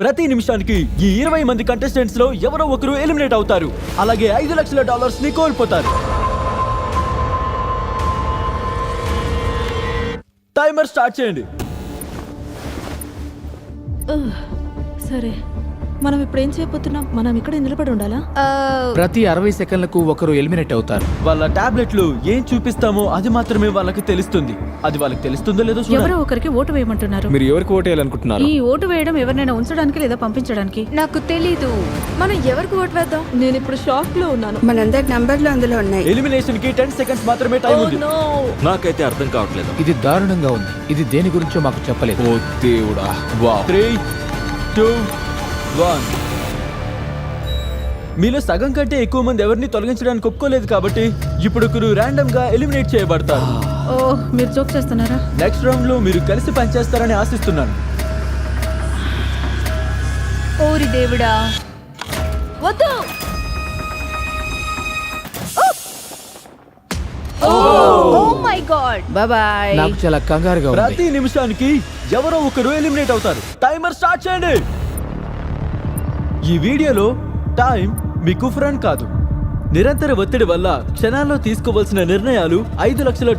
ప్రతి నిమిషానికి ఈ 20 మంది కంటెస్టెంట్స్ లో ఎవరో ఒకరు ఎలిమినేట్ అవుతారు. అలాగే $5 లక్షల ని కోల్పోతారు. టైమర్ స్టార్ట్ చేయండి. సరే, మనం ఇప్పుడు ఏం చేయబోతున్నాం? మనం ఇక్కడ నిలబడి ఉండాలా? ప్రతి 60 సెకండ్లకు ఒకరు ఎలిమినేట్ అవుతారు. వాళ్ళ టాబ్లెట్లు ఏం చూపిస్తామో అది మాత్రమే వాళ్ళకి తెలుస్తుంది. అది వాళ్ళకి తెలుస్తుందో లేదో చూడాలి. ఎవరో ఒకరికి ఓటు వేయమంటున్నారు. మీరు ఎవరికి ఓటు వేయాలనుకుంటున్నారు? ఈ ఓటు వేయడం ఎవరినైనా ఉంచడానికి లేదా పంపించడానికి? నాకు తెలీదు. మనం ఎవరికి ఓటు వేద్దాం? నేను ఇప్పుడు షాక్ లో ఉన్నాను. మనందరి నంబర్లు అందులో ఉన్నాయి. ఎలిమినేషన్ కి 10 సెకండ్స్ మాత్రమే టైం ఉంది. నాకైతే అర్థం కావట్లేదు. ఇది దారుణంగా ఉంది. ఇది దేని గురించో మాకు చెప్పలేదు. ఓ దేవుడా. 3, 2, 1. మీలో సగం కంటే ఎక్కువ మంది ఎవరిని తొలగించడానికి ఒప్పుకోలేదు కాబట్టి ఇప్పుడు ఒకరు ర్యాండమ్ గా ఎలిమినేట్ చేయబడతారు. ఓ, మీరు జోక్ చేస్తున్నారా? నెక్స్ట్ రౌండ్ లో మీరు కలిసి పనిచేస్తారని ఆశిస్తున్నాను. ఓరి దేవుడా, వద్దు. Oh my God. బాయ్. నాకు చాలా కంగారుగా ఉంది. ప్రతి నిమిషానికి ఎవరో ఒకరు ఎలిమినేట్ అవుతారు. టైమర్ స్టార్ట్ చేయండి. ఈ వీడియోలో టైం మీకు ఫ్రెండ్ కాదు. నిరంతర ఒత్తిడి వల్ల క్షణాల్లో తీసుకోవాల్సిన నిర్ణయాలు $5 లక్షల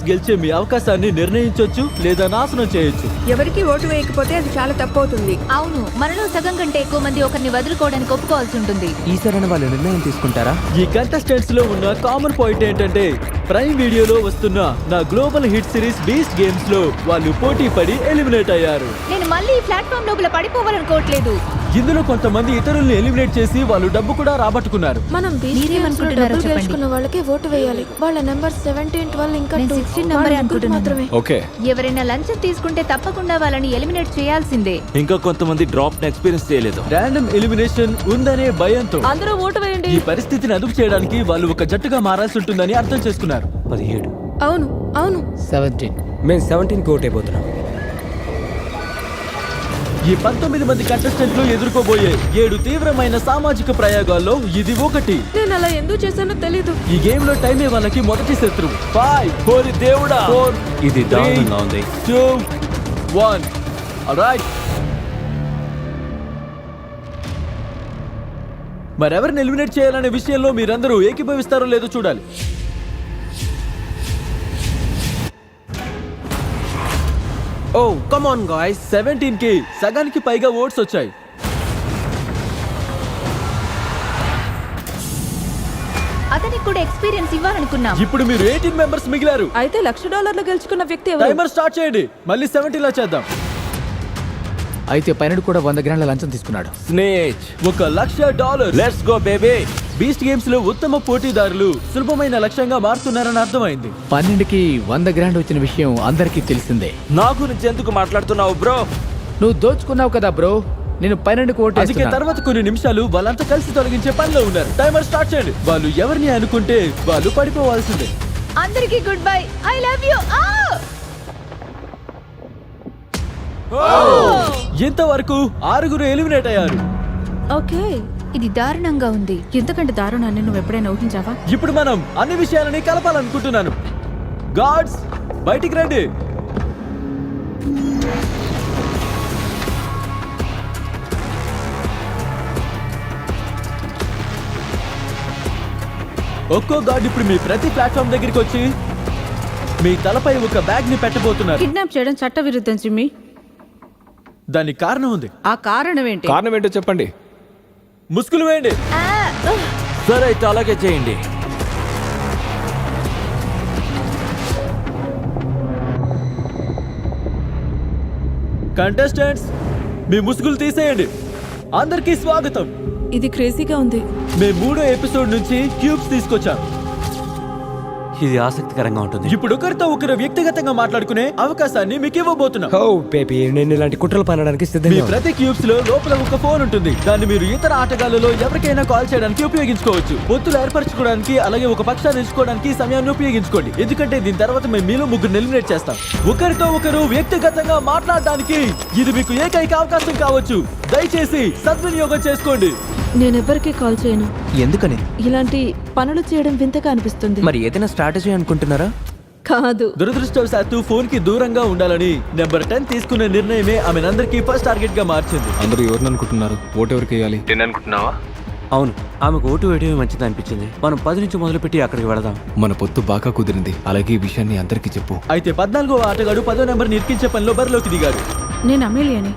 గెలిచే మీ అవకాశాన్ని నిర్ణయించొచ్చు లేదా నాశనం చేయొచ్చు. ఎవరికి ఓటు వేయకపోతే అది చాలా తప్పు అవుతుంది. అవును, మనలో సగం కంటే ఎక్కువ మంది ఒకరిని వదులుకోవడానికి ఒప్పుకోవాల్సి ఉంటుంది. ఈసారైనా వాళ్ళు నిర్ణయం తీసుకుంటారా? ఈ కంటెస్టెంట్స్ లో ఉన్న కామన్ పాయింట్ ఏంటంటే ప్రైమ్ వీడియోలో వస్తున్న నా global hit series beast games లో వాళ్ళు పోటీ పడి ఎలిమినేట్ అయ్యారు. నేను మళ్ళీ ఈ ప్లాట్ఫామ్ లోపల పడిపోవాలనుకోవట్లేదు. ఇందులో కొంతమంది ఇతరుల్ని ఎలిమినేట్ చేసి వాళ్ళు డబ్బు కూడా రాబట్టుకున్నారు. మనం మీరేమనుకుంటున్నారో చెప్పండి. గెలుచుకున్న వాళ్ళకి ఓటు వేయాలి. వాళ్ళ నెంబర్ 17, 12 ఇంకా నేను 16 నెంబరే అనుకుంటున్నాను. మాత్రమే. ఓకే. ఎవరైనా లంచం తీసుకుంటే తప్పకుండా వాళ్ళని ఎలిమినేట్ చేయాల్సిందే. ఇంకా కొంతమంది డ్రాప్ ఎక్స్పీరియన్స్ చేయలేదు. ర్యాండమ్ ఎలిమినేషన్ ఉందనే భయంతో అందరూ ఓటు వేయండి. ఈ పరిస్థితిని అదుపు చేయడానికి వాళ్ళు ఒక జట్టుగా మారాల్సి ఉంటుందని అర్థం చేసుకున్నారు. 17. అవును అవును 17. మేము 17కి ఓటు అయిపోతున్నాం. ఈ 19 మంది కంటెస్టెంట్లు ఎదుర్కోబోయే 7 తీవ్రమైన సామాజిక ప్రయోగాల్లో ఇది ఒకటి. నేను అలా ఎందుకు చేశానో తెలీదు. ఈ గేమ్ లో టైమే వాళ్ళకి మొదటి శత్రువు. 5 దేవుడా 4 ఇది దారుణంగా ఉంది. 2 1. ఆల్రైట్, మరెవరిని ఎలిమినేట్ చేయాలనే విషయంలో మీరందరూ ఏకీభవిస్తారో లేదో చూడాలి. ఓ కమ్ ఆన్ గాయ్స్, 17 కి సగానికి పైగా ఓట్స్ వచ్చాయి. అతనికి కూడా ఎక్స్పీరియన్స్ ఇవ్వాలనుకున్నాం. ఇప్పుడు మీరు 18 మెంబర్స్ మిగిలారు. అయితే $1,00,000 గెలుచుకున్న వ్యక్తి ఎవరు? టైమర్ స్టార్ట్ చేయండి. మళ్ళీ 70 లా చేద్దాం. అయితే పైనడు కూడా 100 గ్రాముల లంచం తీసుకున్నాడు. స్నేచ్. $1,00,000. Let's go baby. Beast games లో ఉత్తమ పోటీదారులు సులభమైన లక్ష్యంగా మారుతున్నారని అర్థమైంది. 12కి 100 గ్రాండ్ వచ్చిన విషయం అందరికీ తెలిసిందే. నా గురించి ఎందుకు మాట్లాడుతున్నావు బ్రో? నువ్వు దోచుకున్నావు కదా బ్రో. నేను 12కి ఓటు అందుకే వేస్తున్నా. తర్వాత కొన్ని నిమిషాలు వాళ్ళంతా కలిసి తొలగించే పనిలో ఉన్నారు. టైమర్ స్టార్ట్ చేయండి. వాళ్ళు ఎవరిని అనుకుంటే వాళ్ళు పడిపోవాల్సిందే. అందరికీ good bye. I love you. ఇంతవరకు 6 ఎలిమినేట్ అయ్యారు. ఓకే, ఇది దారుణంగా ఉంది. ఎంతకంటే దారుణాన్ని నువ్వు ఎప్పుడైనా ఊహించావా? ఇప్పుడు మనం అన్ని విషయాలని కలపాలనుకుంటున్నాను. గాడ్స్ బయటికి రండి. ఒక్కో గార్డ్ ఇప్పుడు మీ ప్రతి ప్లాట్ఫామ్ దగ్గరికి వచ్చి మీ తలపై ఒక బ్యాగ్ ని పెట్టబోతున్నారు. కిడ్నాప్ చేయడం చట్టవిరుద్ధం జిమ్మీ. దానికి కారణం ఉంది. ఆ కారణం ఏంటి? కారణం ఏంటో చెప్పండి. ముసుగులు వేయండి. సరే అయితే అలాగే చేయండి. కంటెస్టెంట్స్, మీ ముసుగులు తీసేయండి. అందరికీ స్వాగతం. ఇది క్రేజీగా ఉంది. మేము 3వ ఎపిసోడ్ నుంచి క్యూబ్స్ తీసుకొచ్చాం. ఇది ఆసక్తికరంగా ఉంటుంది. ఇప్పుడు ఒకరితో ఒకరు వ్యక్తిగతంగా మాట్లాడుకునే అవకాశాన్ని మీకు ఇవ్వబోతున్నాం. ఓ బేబీ, నేను ఇలాంటి కుట్రలు పనడానికి మీ సిద్ధంగా ఉన్నాను. ప్రతి క్యూబ్స్ లో లోపల ఒక ఫోన్ ఉంటుంది. దాన్ని మీరు ఇతర ఆటగాళ్లలో ఎవరికైనా కాల్ చేయడానికి ఉపయోగించుకోవచ్చు. పొత్తులు ఏర్పరచుకోవడానికి అలాగే ఒక పక్షాన్ని ఎంచుకోవడానికి సమయాన్ని ఉపయోగించుకోండి. ఎందుకంటే దీని తర్వాత మేము మీలో 3 ఎలిమినేట్ చేస్తాం. ఒకరితో ఒకరు వ్యక్తిగతంగా మాట్లాడడానికి ఇది మీకు ఏకైక అవకాశం కావచ్చు. దయచేసి సద్వినియోగం చేసుకోండి. నేనెవ్వరికీ కాల్ చేయను. ఎందుకని? ఇలాంటి పనులు చేయడం వింతగా అనిపిస్తుంది. మరి ఏదైనా స్ట్రాటజీ అనుకుంటున్నారా? కాదు. దురదృష్టవశాత్తు ఫోన్ కి దూరంగా ఉండాలని నెంబర్ 10 తీసుకున్న నిర్ణయమే ఆమెనందరికీ ఫస్ట్ టార్గెట్ గా మార్చింది. అందరూ ఎవరిని అనుకుంటున్నారు? ఓటు ఎవరికి వేయాలి? అవును, ఆమెకు ఓటు వేయడమే మంచిది అనిపించింది. మనం 10 నుంచి మొదలుపెట్టి అక్కడికి వెళదాం. మన పొత్తు బాగా కుదిరింది. అలాగే ఈ విషయాన్ని అందరికీ చెప్పు. అయితే 14వ ఆటగాడు 10వ నెంబర్ నిర్కించే పనిలో బరిలోకి దిగాడు. నేను అమేలియాని.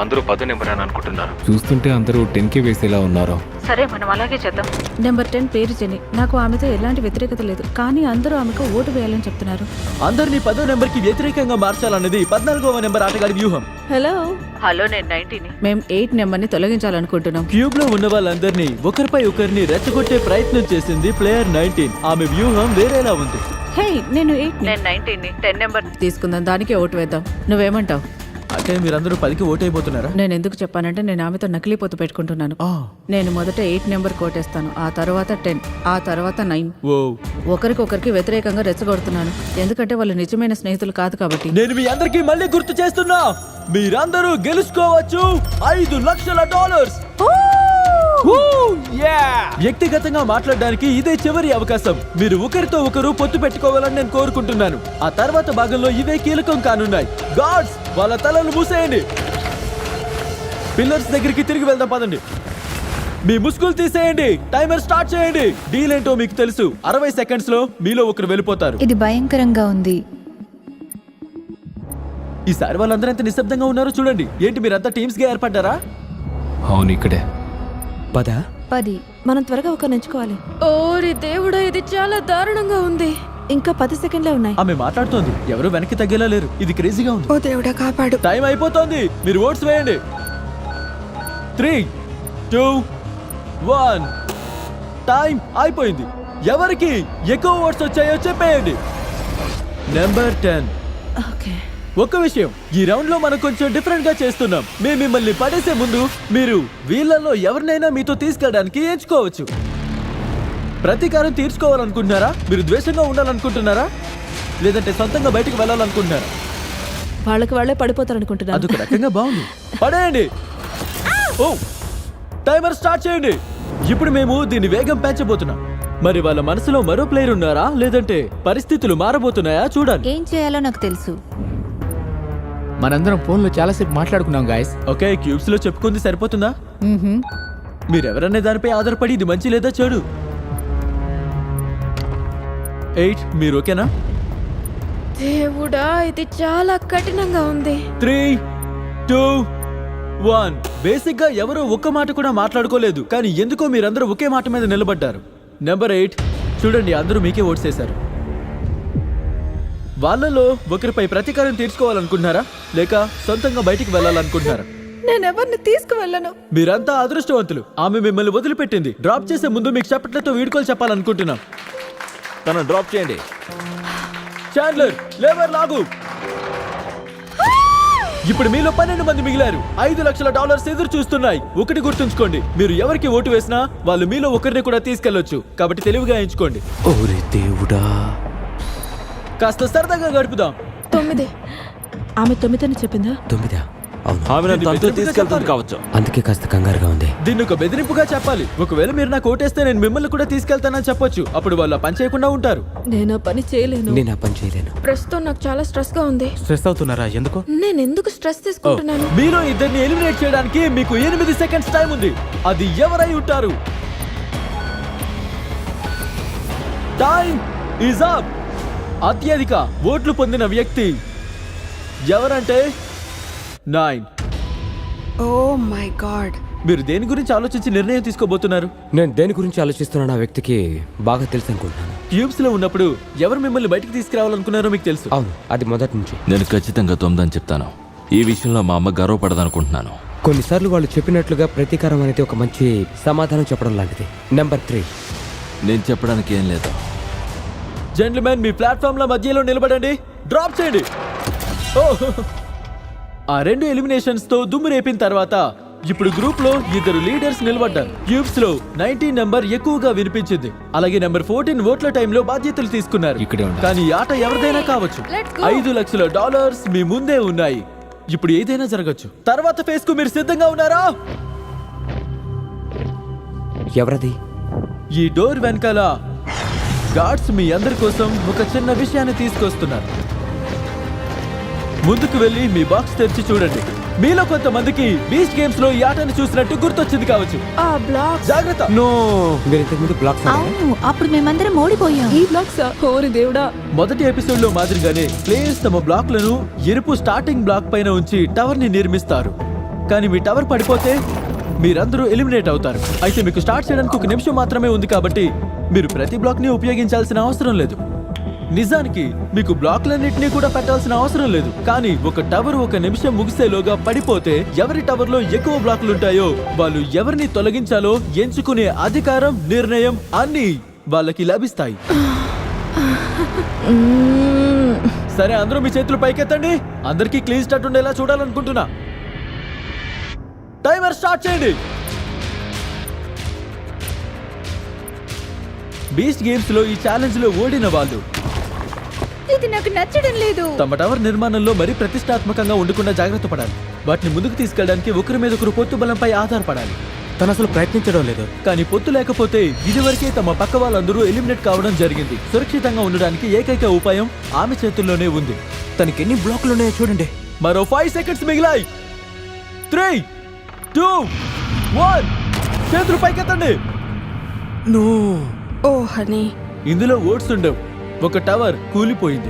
అందరూ 10 నెంబర్ అని అనుకుంటున్నారు. చూస్తుంటే అందరూ 10K వేసేలా ఉన్నారు. సరే, మనం అలాగే చేద్దాం. నెంబర్ 10 పేరు జెని. నాకు ఆమెతో ఎలాంటి వ్యతిరేకత లేదు, కానీ అందరూ ఆమెకు ఓటు వేయాలని చెప్తున్నారు. అందరినీ 10వ నెంబర్ కి వ్యతిరేకంగా మార్చాలన్నది 14వ నెంబర్ ఆటగాడి వ్యూహం. హలో, నేను 90ని. మేము 8 నెంబర్ని తొలగించాలనుకుంటున్నాం. క్యూబ్ లో ఉన్న వాళ్ళందరినీ ఒకరిపై ఒకరిని రెచ్చగొట్టే ప్రయత్నం చేసింది ప్లేయర్ 19. ఆమె వ్యూహం వేరేలా ఉంది. హే, నేను 19ని 10 నెంబర్ తీసుకుందాం, దానికే ఓటు వేద్దాం. నువ్వేమంటావు? అంటే మీరందరూ 10కి ఓటైపోతున్నారా? నేను ఎందుకు చెప్పానంటే నేను ఆమెతో నకిలీ పొత్తు పెట్టుకుంటున్నాను. నేను మొదట 8 నెంబర్ కోటేస్తాను, ఆ తర్వాత 10, ఆ తర్వాత 9. ఓ, ఒకరికొకరికి వ్యతిరేకంగా రెచ్చగొడుతున్నాను, ఎందుకంటే వాళ్ళు నిజమైన స్నేహితులు కాదు కాబట్టి. నేను మీ అందరికీ మళ్ళీ గుర్తు చేస్తున్నా, మీరందరూ గెలుచుకోవచ్చు $5 లక్షల. వ్యక్తిగతంగా మాట్లాడడానికి ఇదే చివరి అవకాశం. మీరు ఒకరితో ఒకరు పొత్తు పెట్టుకోవాలని నేను కోరుకుంటున్నాను. ఆ తర్వాత భాగంలో ఇవే కీలకం కానున్నాయి. గాడ్స్, వాళ్ళ తలలు మూసేయండి. పిల్లర్స్ దగ్గరికి తిరిగి వెళ్దాం, పదండి. మీ ముసుగులు తీసేయండి. టైమర్ స్టార్ట్ చేయండి. డీల్ ఏంటో మీకు తెలుసు. 60 సెకండ్స్ లో మీలో ఒకరు వెళ్ళిపోతారు. ఇది భయంకరంగా ఉంది. ఈసారి వాళ్ళందరూ ఎంత నిశ్శబ్దంగా ఉన్నారో చూడండి. ఏంటి మీరంతా టీమ్స్ గా ఏర్పడ్డారా? అవును, ఇక్కడే. 10. మనం త్వరగా ఒకరిని ఎంచుకోవాలి. ఓరి దేవుడా, ఇది చాలా దారుణంగా ఉంది. ఇంకా 10 సెకండ్లే ఉన్నాయి. ఆమె మాట్లాడుతోంది. ఎవరు వెనక్కి తగ్గేలా లేరు. ఇది క్రేజీగా ఉంది. ఓ దేవుడా కాపాడు. టైం అయిపోతోంది. మీరు ఓట్స్ వేయండి. 3, 2, 1. టైం అయిపోయింది. ఎవరికి ఎక్కువ ఓట్స్ వచ్చాయో చెప్పేయండి. నెంబర్ 10. ఓకే, ఒక్క విషయం, ఈ రౌండ్ లో మనం కొంచెం డిఫరెంట్ గా చేస్తున్నాం. మేము మిమ్మల్ని పడేసే ముందు మీరు వీళ్ళలో ఎవరినైనా మీతో తీసుకెళ్ళడానికి ఎంచుకోవచ్చు. ప్రతీకారం తీర్చుకోవాలనుకుంటున్నారా? మీరు ద్వేషంగా ఉండాలనుకుంటున్నారా? లేదంటే సొంతంగా బయటకు వెళ్ళాలనుకుంటున్నారా? వాళ్ళకి వాళ్ళే పడిపోతారు అనుకుంటున్నాను. అదొక రకంగా బాగుంది. పడేయండి. ఓ, టైమర్ స్టార్ట్ చేయండి. ఇప్పుడు మేము దీని వేగం పెంచబోతున్నాం. మరి వాళ్ళ మనసులో మరో ప్లేయర్ ఉన్నారా, లేదంటే పరిస్థితులు మారబోతున్నాయా చూడాలి. ఏం చేయాలో నాకు తెలుసు. మనందరం ఫోన్లో చాలాసేపు మాట్లాడుకున్నాం గాయస్. ఓకే, క్యూబ్స్ లో చెప్పుకుంది సరిపోతుందా? మీరెవరనే దానిపై ఆధారపడి ఇది మంచి లేదా చెడు. 8, మీరు ఓకేనా? దేవుడా, ఇది చాలా కఠినంగా ఉంది. 3, 2, 1. బేసిక్ గా ఎవరో ఒక్క మాట కూడా మాట్లాడుకోలేదు, కానీ ఎందుకో మీరందరూ ఒకే మాట మీద నిలబడ్డారు. నెంబర్ 8, చూడండి, అందరూ మీకే ఓట్ చేశారు. వాళ్ళలో ఒకరిపై ప్రతీకారం తీర్చుకోవాలనుకుంటున్నారా, లేక సొంతంగా బయటికి వెళ్ళాలనుకుంటున్నారా? నేను ఎవరిని తీసుకువెళ్ళను. మీరంతా అదృష్టవంతులు. ఆమె మిమ్మల్ని వదిలిపెట్టింది. డ్రాప్ చేసే ముందు మీకు చప్పట్లతో వీడ్కోలు చెప్పాలనుకుంటున్నాం. తనను డ్రాప్ చేయండి. చాండ్లర్, లేబర్ లాగు. ఇప్పుడు మీలో 12 మంది మిగిలారు. $5 లక్షల ఎదురు చూస్తున్నాయి. ఒకటి గుర్తుంచుకోండి, మీరు ఎవరికి ఓటు వేసినా వాళ్ళు మీలో ఒకరిని కూడా తీసుకెళ్లొచ్చు. కాబట్టి తెలివిగా ఎంచుకోండి. ఓరే దేవుడా, కాస్త సరదాగా గడుపుదాం. 9. ఆమె 9 అని చెప్పిందా? 9. అవును, ఆమె నన్ను తనతో తీసుకెళ్తుంది కావచ్చు. అందుకే కాస్త కంగారుగా ఉంది. దీన్ని ఒక బెదిరింపుగా చెప్పాలి. ఒకవేళ మీరు నాకు ఓటేస్తే నేను మిమ్మల్ని కూడా తీసుకెళ్తానని చెప్పొచ్చు. అప్పుడు వాళ్ళు ఆ పని చేయకుండా ఉంటారు. నేను ఆ పని చేయలేను. నేను ఆ పని చేయలేను. ప్రస్తుతం నాకు చాలా స్ట్రెస్ గా ఉంది. స్ట్రెస్ అవుతున్నారా? ఎందుకు? నేను ఎందుకు స్ట్రెస్ తీసుకుంటున్నాను? మీరు ఇద్దరిని ఎలిమినేట్ చేయడానికి మీకు 8 సెకండ్స్ టైం ఉంది. అది ఎవరై ఉంటారు? Time is up. అత్యధిక ఓట్లు పొందిన వ్యక్తి ఎవరంటే 9. Oh my God. మీరు దేని గురించి ఆలోచించి నిర్ణయం తీసుకోబోతున్నారు? నేను దేని గురించి ఆలోచిస్తున్నాను ఆ వ్యక్తికి బాగా తెలుసు అనుకుంటున్నాను. క్యూబ్స్ లో ఉన్నప్పుడు ఎవరు మిమ్మల్ని బయటికి తీసుకురావాలనుకున్నారో మీకు తెలుసు. అవును, అది మొదటి నుంచి. నేను ఖచ్చితంగా 9 అని చెప్తాను. ఈ విషయంలో మా అమ్మ గర్వపడదనుకుంటున్నాను. కొన్నిసార్లు వాళ్ళు చెప్పినట్లుగా ప్రతీకారం అనేది ఒక మంచి సమాధానం చెప్పడం లాంటిది. నెంబర్ 3. నేను చెప్పడానికి ఏం లేదు. జెంట్మెన్, మీ ప్లాట్ఫామ్ లో మధ్యలో నిలబడండి. డ్రాప్ చేయండి. ఆ 2 ఎలిమినేషన్స్ తో దుమ్ము రేపిన తర్వాత ఇప్పుడు గ్రూప్ లో 2 లీడర్స్ నిలబడ్డారు. క్యూబ్స్ లో 19 నెంబర్ ఎక్కువగా వినిపించింది. అలాగే నెంబర్ 14 ఓట్ల టైంలో బాధ్యతలు తీసుకున్నారు. ఇక్కడే ఉండాలి. కానీ ఆట ఎవరిదైనా కావచ్చు. $5 లక్షల మీ ముందే ఉన్నాయి. ఇప్పుడు ఏదైనా జరగచ్చు. తర్వాత ఫేస్ కు మీరు సిద్ధంగా ఉన్నారా? ఎవరది? ఈ డోర్ వెనకాల గార్డ్స్ మీ అందరి కోసం ఒక చిన్న విషయాన్ని తీసుకొస్తున్నారు. ముందుకు వెళ్ళి మీ బాక్స్ తెరిచి చూడండి. మీలో కొంతమందికి బీచ్ గేమ్స్ లో ఈ ఆటను చూసినట్టు గుర్తొచ్చింది కావచ్చు. ఆ బ్లాక్ జాగ్రత్త. నో, మీరు ఇంతకు ముందు బ్లాక్స్ అవును, అప్పుడు మేమందరం ఓడిపోయాం. ఈ బ్లాక్స్ ఓరి దేవుడా. మొదటి ఎపిసోడ్ లో మాదిరిగానే ప్లేయర్స్ తమ బ్లాక్లను ఎరుపు స్టార్టింగ్ బ్లాక్ పైన ఉంచి టవర్ ని నిర్మిస్తారు. కానీ మీ టవర్ పడిపోతే మీరందరూ ఎలిమినేట్ అవుతారు. అయితే మీకు స్టార్ట్ చేయడానికి 1 నిమిషం మాత్రమే ఉంది కాబట్టి మీరు ప్రతి బ్లాక్ ని ఉపయోగించాల్సిన అవసరం లేదు. నిజానికి మీకు బ్లాక్లన్నింటినీ కూడా పెట్టాల్సిన అవసరం లేదు. కానీ ఒక టవర్ 1 నిమిషం ముగిసేలోగా పడిపోతే ఎవరి టవర్ లో ఎక్కువ బ్లాక్లు ఉంటాయో వాళ్ళు ఎవరిని తొలగించాలో ఎంచుకునే అధికారం, నిర్ణయం అన్ని వాళ్ళకి లభిస్తాయి. సరే, అందరూ మీ చేతులు పైకెత్తండి. అందరికీ క్లీన్ స్టార్ట్ ఉండేలా చూడాలనుకుంటున్నా. టైమర్ స్టార్ట్ చేయండి. బీస్ట్ గేమ్స్ లో ఈ ఛాలెంజ్ లో ఓడిన వాళ్ళు ఇది నాకు నచ్చడం లేదు. తమ టవర్ నిర్మాణంలో మరీ ప్రతిష్టాత్మకంగా ఉండకుండా జాగ్రత్త పడాలి. వాటిని ముందుకు తీసుకెళ్ళడానికి ఒకరి మీద ఒకరు పొత్తు బలంపై ఆధారపడాలి. తను అసలు ప్రయత్నించడం లేదు. కానీ పొత్తు లేకపోతే ఇదివరకే తమ పక్క వాళ్ళందరూ ఎలిమినేట్ కావడం జరిగింది. సురక్షితంగా ఉండడానికి ఏకైక ఉపాయం ఆమె చేతుల్లోనే ఉంది. తనకి ఎన్ని బ్లాక్లు ఉన్నాయో చూడండి. మరో 5 సెకండ్స్ మిగిలాయి. 3, 2, 1 చేతులు పైకెత్తండి. నో, ఓ హనీ. ఇందులో ఓట్స్ ఉండవు. ఒక టవర్ కూలిపోయింది.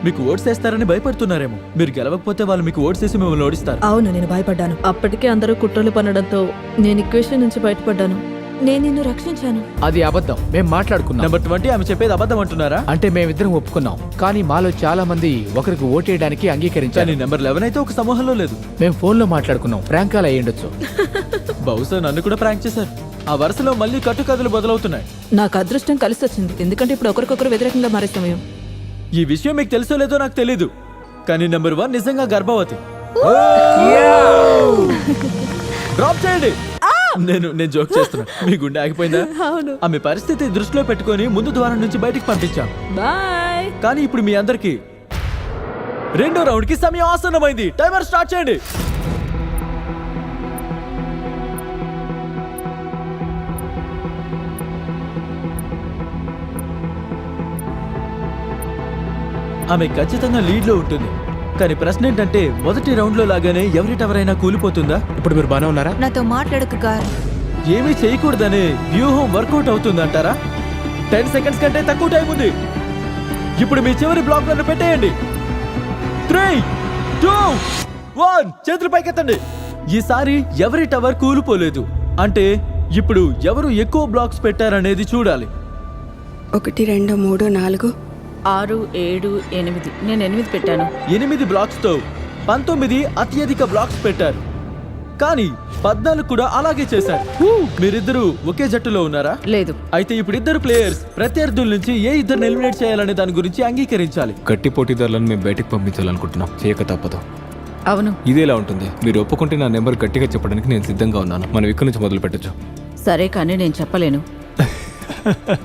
మీకు ఓట్స్ వేస్తారని భయపడుతున్నారేమో. మీరు గెలవకపోతే వాళ్ళు మీకు ఓట్స్ వేసి మిమ్మల్ని ఓడిస్తారు. అవును, నేను భయపడ్డాను. అప్పటికే అందరూ కుట్రలు పన్నడంతో నేను ఈక్వేషన్ నుంచి బయటపడ్డాను. నేను నిన్ను రక్షించాను. అది అబద్ధం. మేము మాట్లాడుకున్నాం. నెంబర్ 20 ఆమె చెప్పేది అబద్ధం అంటున్నారా? అంటే మేమిద్దరం ఒప్పుకున్నాం. కానీ మాలో చాలా మంది ఒకరికి ఓటేయడానికి అంగీకరించారు. కానీ నెంబర్ 11 అయితే ఒక సమూహంలో లేదు. మేము ఫోన్లో మాట్లాడుకున్నాం. ప్రాంకాలు అయ్యుండొచ్చు. బహుశా నన్ను కూడా ప్రాంక్ చేశారు. ఆ వరుసలో మళ్ళీ కట్టుకథలు బదులవుతున్నాయి. నాకు అదృష్టం కలిసి వచ్చింది, ఎందుకంటే ఇప్పుడు ఒకరికొకరు వ్యతిరేకంగా మారే సమయం. ఈ విషయం మీకు తెలుసో లేదో నాకు తెలీదు, కానీ నెంబర్ 1 నిజంగా గర్భవతి. డ్రాప్ చేయండి. నేను జోక్ చేస్తున్నా. మీ గుండె ఆగిపోయిందా? అవును. ఆమె పరిస్థితి దృష్టిలో పెట్టుకొని ముందు ద్వారం నుంచి బయటికి పంపించాం. బాయ్. కానీ ఇప్పుడు మీ అందరికి రెండో రౌండ్ కి సమయం ఆసన్నమైంది. టైమర్ స్టార్ట్ చేయండి. ఆమె ఖచ్చితంగా లీడ్ లో ఉంటుంది. కానీ ప్రశ్న ఏంటంటే మొదటి రౌండ్ లో లాగానే ఎవరి టవర్ అయినా కూలిపోతుందా? ఇప్పుడు మీరు బానే ఉన్నారా? నాతో మాట్లాడకు గారు. ఏమీ చేయకూడదనే వ్యూహం వర్కౌట్ అవుతుందంటారా? 10 సెకండ్స్ కంటే తక్కువ టైం ఉంది. ఇప్పుడు మీ చివరి బ్లాక్లను పెట్టేయండి. 3, 2, 1 చేతులు పైకెత్తండి. ఈసారి ఎవరి టవర్ కూలిపోలేదు. అంటే ఇప్పుడు ఎవరు ఎక్కువ బ్లాక్స్ పెట్టారనేది చూడాలి. 1, 2, 3, 4. 6, 7, 8. నేను 8 పెట్టాను. 8 బ్లాక్స్ తో 19 అత్యధిక బ్లాక్స్ పెట్టారు. కానీ 14 కూడా అలాగే చేశారు. మీరిద్దరూ ఒకే జట్టులో ఉన్నారా? లేదు. అయితే ఇప్పుడు ఇద్దరు ప్లేయర్స్ ప్రత్యర్థుల నుంచి ఏ ఇద్దరిని ఎలిమినేట్ చేయాలనే దాని గురించి అంగీకరించాలి. గట్టి పోటీదారులను మేము బయటికి పంపించాలనుకుంటున్నాం. చేయక తప్పదు. అవును. ఇదేలా ఉంటుంది? మీరు ఒప్పుకుంటే నా నెంబర్ గట్టిగా చెప్పడానికి నేను సిద్ధంగా ఉన్నాను. మనం ఇక్కడి నుంచి మొదలు పెట్టచ్చు. సరే, కానీ నేను చెప్పలేను.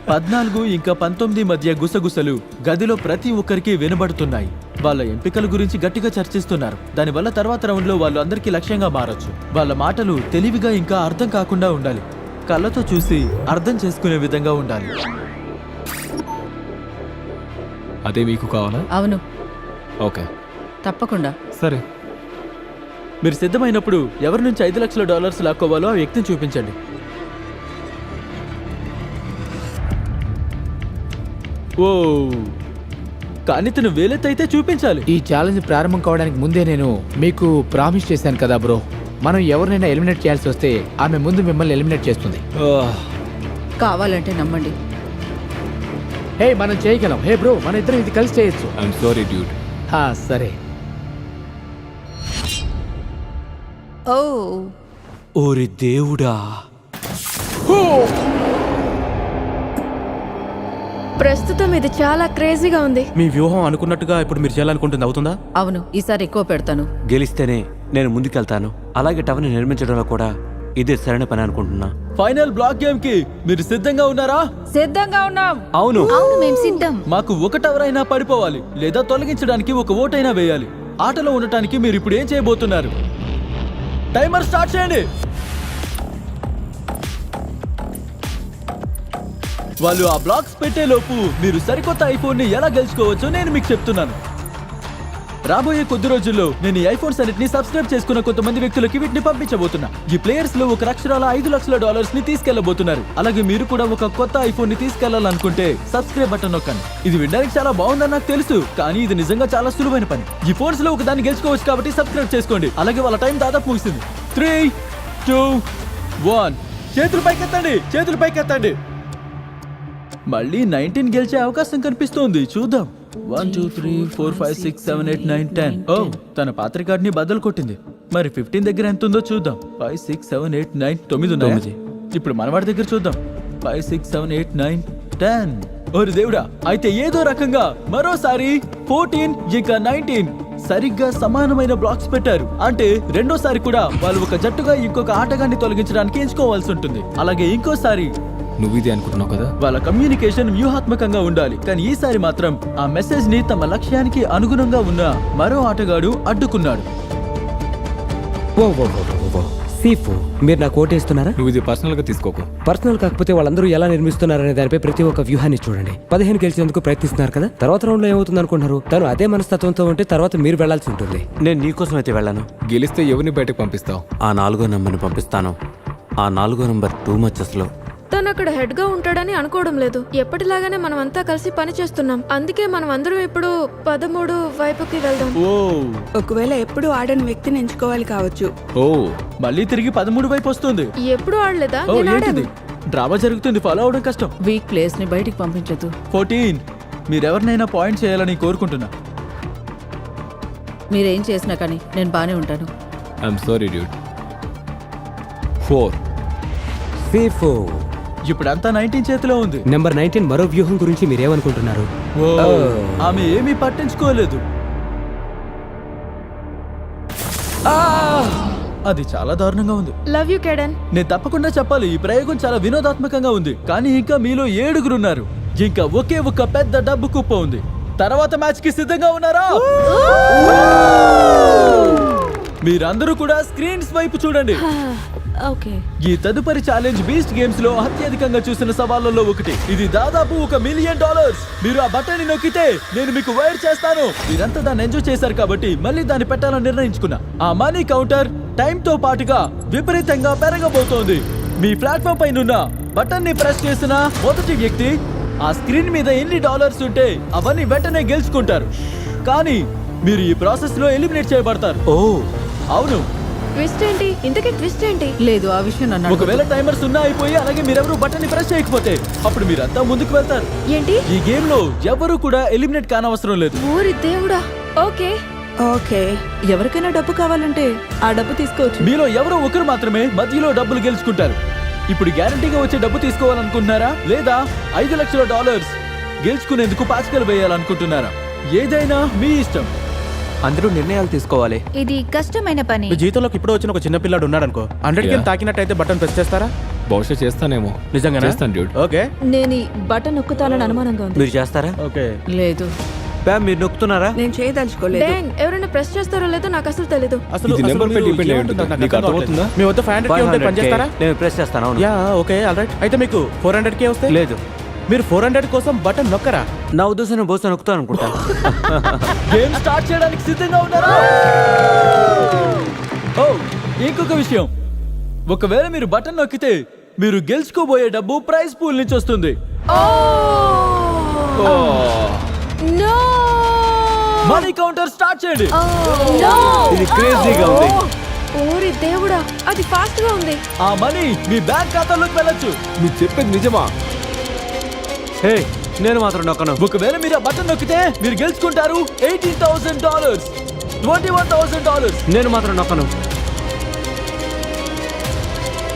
14 ఇంకా 19 మధ్య గుసగుసలు గదిలో ప్రతి ఒక్కరికి వినబడుతున్నాయి. వాళ్ళ ఎంపికల గురించి గట్టిగా చర్చిస్తున్నారు. దానివల్ల తర్వాత రౌండ్ లో వాళ్ళు అందరికీ లక్ష్యంగా మారొచ్చు. వాళ్ళ మాటలు తెలివిగా ఇంకా అర్థం కాకుండా ఉండాలి. కళ్ళతో చూసి అర్థం చేసుకునే విధంగా ఉండాలి. అదే మీకు కావాలా? అవును, ఓకే, తప్పకుండా. సరే. మీరు సిద్ధమైనప్పుడు ఎవరి నుంచి $5 లక్షల లాక్కోవాలో ఆ వ్యక్తిని చూపించండి. ఓ, కానీ తను వేలెత్తైతే చూపించాలి. ఈ ఛాలెంజ్ ప్రారంభం కావడానికి ముందే నేను మీకు ప్రామిస్ చేశాను కదా బ్రో. మనం ఎవరినైనా ఎలిమినేట్ చేయాల్సి వస్తే ఆమె ముందు మిమ్మల్ని ఎలిమినేట్ చేస్తుంది. కావాలంటే నమ్మండి. హే, మనం చేయగలం. హే బ్రో, మన ఇద్దరం ఇది కలిసి చేయొచ్చు. I'm sorry dude. సరే. ఓ, ఓరి దేవుడా. ప్రస్తుతం ఇది చాలా క్రేజీగా ఉంది. మీ వ్యూహం అనుకున్నట్టుగా ఇప్పుడు మీరు చేయాలనుకుంటుంది అవుతుందా? అవును, ఈసారి ఎక్కువ పెడతాను. గెలిస్తేనే నేను ముందుకెళ్తాను. అలాగే టవర్ని నిర్మించడంలో కూడా ఇదే సరైన పని అనుకుంటున్నా. ఫైనల్ బ్లాక్ గేమ్ కి మీరు సిద్ధంగా ఉన్నారా? సిద్ధంగా ఉన్నాం. అవును. అవును, మేము సిద్ధం. మాకు ఒక టవర్ అయినా పడిపోవాలి, లేదా తొలగించడానికి ఒక ఓటైనా వేయాలి. ఆటలో ఉండటానికి మీరు ఇప్పుడు ఏం చేయబోతున్నారు? టైమర్ స్టార్ట్ చేయండి. వాళ్ళు ఆ బ్లాక్స్ పెట్టే లోపు మీరు సరికొత్త ఐఫోన్ ని ఎలా గెలుచుకోవచ్చో నేను మీకు చెప్తున్నాను. రాబోయే కొద్ది రోజుల్లో నేను ఈ ఐఫోన్స్ అన్నిటిని సబ్స్క్రైబ్ చేసుకున్న కొంతమంది వ్యక్తులకి వీటిని పంపించబోతున్నా. ఈ ప్లేయర్స్ లో ఒక అక్షరాల $5 లక్షల ని తీసుకెళ్లబోతున్నారు. అలాగే మీరు కూడా ఒక కొత్త ఐఫోన్ ని తీసుకెళ్లాలనుకుంటే సబ్స్క్రైబ్ బటన్ నొక్కండి. ఇది వినడానికి చాలా బాగుందని నాకు తెలుసు, కానీ ఇది నిజంగా చాలా సులువైన పని. ఈ ఫోన్స్ లో ఒక దాన్ని గెలుచుకోవచ్చు కాబట్టి సబ్స్క్రైబ్ చేసుకోండి. అలాగే వాళ్ళ టైం దాదాపు ముగిసింది. 3, 2, 1 చేతులు పైకెత్తండి, చేతులు పైకెత్తండి. మళ్ళీ 19 గెలిచే అవకాశం కనిపిస్తోంది. చూద్దాం. 1 2 3 4 5 6 7 8 9 10. ఓ, తన పాత రికార్డ్ ని బద్దలు కొట్టింది. మరి 15 దగ్గర ఎంత ఉందో చూద్దాం. 5 6 7 8 9 9 ఉన్నాయి. ఇప్పుడు మనవాడి దగ్గర చూద్దాం. 5 6 7 8 9 10. ఓరి దేవుడా, అయితే ఏదో రకంగా మరోసారి 14 ఇంకా 19 సరిగ్గా సమానమైన బ్లాక్స్ పెట్టారు. అంటే రెండోసారి కూడా వాళ్ళు ఒక జట్టుగా ఇంకొక ఆటగాన్ని తొలగించడానికి ఎంచుకోవాల్సి ఉంటుంది. అలాగే ఇంకోసారి నువ్వు ఇది అనుకుంటున్నావు కదా. వాళ్ళ కమ్యూనికేషన్ వ్యూహాత్మకంగా ఉండాలి, కానీ ఈసారి మాత్రం ఆ మెసేజ్ ని తమ లక్ష్యానికి అనుగుణంగా ఉన్న మరో ఆటగాడు అడ్డుకున్నాడు. ఓ ఓ ఓ ఓ ఓ. సీఫు, మీరు నాకు ఓటేస్తున్నారా? నువ్వు ఇది పర్సనల్ గా తీసుకోకు. పర్సనల్ కాకపోతే వాళ్ళందరూ ఎలా నిర్మిస్తున్నారనే దానిపై ప్రతి ఒక్క వ్యూహాన్ని చూడండి. 15 గెలిచేందుకు ప్రయత్నిస్తున్నారు కదా, తర్వాత రౌండ్ లో ఏమవుతుంది అనుకుంటున్నారు? తను అదే మనస్తత్వంతో ఉంటే తర్వాత మీరు వెళ్లాల్సి ఉంటుంది. నేను నీకోసం అయితే వెళ్ళాను. గెలిస్తే ఎవరిని బయటకు పంపిస్తావు? ఆ 4వ నంబర్ని పంపిస్తాను. ఆ 4వ నంబర్ టూ మచ్ అసలు. తను అక్కడ హెడ్ గా ఉంటాడని అనుకోవడం లేదు. ఎప్పటిలాగానే మనం అంతా కలిసి పని చేస్తున్నాం. అందుకే మనం అందరం ఇప్పుడు 13 వైపుకి వెళ్దాం. ఓ, ఒకవేళ ఎప్పుడు ఆడని వ్యక్తిని ఎంచుకోవాలి కావచ్చు. ఓ, మళ్ళీ తిరిగి 13 వైపు వస్తుంది. ఎప్పుడు ఆడలేదా? ఓ, నేను ఏంటిది? ఆడాను. డ్రామా జరుగుతుంది, ఫాలో అవడం కష్టం. వీక్ ప్లేస్ ని బయటికి పంపించదు. 14 మీరెవరినైనా పాయింట్ చేయాలని కోరుకుంటున్నా. మీరేం చేసినా కానీ నేను బానే ఉంటాను. I'm sorry dude. 4. సీఫు, ఇప్పుడంతా 19 చేతిలో ఉంది. నెంబర్ 19 మరో వ్యూహం గురించి మీరేమనుకుంటున్నారు? ఓ, ఆమె ఏమీ పట్టించుకోలేదు. అది చాలా దారుణంగా ఉంది. Love you Caden. నేను తప్పకుండా చెప్పాలి, ఈ ప్రయోగం చాలా వినోదాత్మకంగా ఉంది. కానీ ఇంకా మీలో 7 ఉన్నారు. ఇంకా ఒకే ఒక పెద్ద డబ్బు కుప్ప ఉంది. తర్వాత మ్యాచ్ కి సిద్ధంగా ఉన్నారా? మీరందరూ కూడా స్క్రీన్స్ వైపు చూడండి. ఓకే. ఈ తదుపరి ఛాలెంజ్ బీస్ట్ గేమ్స్ లో అత్యధికంగా చూసిన సవాళ్ళలో ఒకటి. ఇది దాదాపు $1 మిలియన్. మీరు ఆ బటన్ ని నొక్కితే నేను మీకు వైర్ చేస్తాను. మీరంతా దాన్ని ఎంజాయ్ చేశారు కాబట్టి మళ్ళీ దాన్ని పెట్టాలని నిర్ణయించుకున్నా. ఆ మనీ కౌంటర్ టైం తో పాటుగా విపరీతంగా పెరగబోతోంది. మీ ప్లాట్ఫామ్ పైన బటన్ ని ప్రెస్ చేసిన మొదటి వ్యక్తి ఆ స్క్రీన్ మీద ఎన్ని డాలర్స్ ఉంటే అవన్నీ వెంటనే గెలుచుకుంటారు. కానీ మీరు ఈ ప్రాసెస్ లో ఎలిమినేట్ చేయబడతారు. ఓ అవును. ట్విస్ట్ ఏంటి? ఇంతకీ ట్విస్ట్ ఏంటి? లేదు, ఆ విషయం నన్ను అడగొద్దు. ఒకవేళ టైమర్ 0 అయిపోయి అలాగే మీరెవరు బటన్ ని ప్రెస్ చేయకపోతే అప్పుడు మీరంతా ముందుకు వెళ్తారు. ఏంటి? ఈ గేమ్ లో ఎవరు కూడా ఎలిమినేట్ కానవసరం లేదు. ఊరి దేవుడా. ఓకే. ఓకే, ఎవరికైనా డబ్బు కావాలంటే ఆ డబ్బు తీసుకోవచ్చు. మీలో ఎవరో ఒకరు మాత్రమే మధ్యలో డబ్బులు గెలుచుకుంటారు. ఇప్పుడు గ్యారంటీగా వచ్చే డబ్బు తీసుకోవాలనుకుంటున్నారా, లేదా $5 లక్షల గెలుచుకునేందుకు పాచికలు వేయాలనుకుంటున్నారా? ఏదైనా మీ ఇష్టం. అందరూ నిర్ణయాలు తీసుకోవాలి. ఇది కష్టమైన పని. జీతంలోకి ఇప్పుడు వచ్చిన ఒక చిన్న పిల్లాడు ఉన్నాడు అనుకో, 100K తాకినట్టయితే బటన్ ప్రెస్ చేస్తారా? బహుశా చేస్తానేమో. నిజంగా చేస్తాను డ్యూడ్. ఓకే. నేను ఈ బటన్ నొక్కుతానని అనుమానంగా ఉంది. మీరు చేస్తారా? ఓకే. లేదు. ప్యామ్, మీరు నొక్కుతున్నారా? నేను చేయదలుచుకోలేదు. డాన్, ఎవరైనా ప్రెస్ చేస్తారో లేదో నాకు అసలు తెలీదు. ఇది నెంబర్ పై డిపెండ్ అయి ఉంటుంది. నీకు అర్థమవుతుందా? మీ వద్ద 500K ఉంటే పని చేస్తారా? నేను ప్రెస్ చేస్తాను. అవును. Yeah, okay, all right. అయితే మీకు 400K వస్తే? లేదు. మీరు 400 కోసం బటన్ నొక్కరా? నా ఉద్దేశం బహుశా నొక్కుతాను అనుకుంటా. గేమ్ స్టార్ట్ చేయడానికి సిద్ధంగా ఉన్నారా? ఓ, ఇంకొక విషయం. ఒకవేళ మీరు బటన్ నొక్కితే మీరు గెలుచుకోబోయే డబ్బు ప్రైజ్ పూల్ నుంచి వస్తుంది. నో. మనీ కౌంటర్ స్టార్ట్ చేయండి. నో. ఇది క్రేజీగా ఉంది. ఊరి దేవుడా, అది ఫాస్ట్ గా ఉంది. ఆ మనీ మీ బ్యాంక్ ఖాతాలోకి వెళ్ళొచ్చు. నువ్వు చెప్పేది నిజమా? హే, నేను మాత్రం నొక్కను. ఒకవేళ మీరు ఆ బటన్ నొక్కితే మీరు గెలుచుకుంటారు $18,000, $21,000, నేను మాత్రం నొక్కను.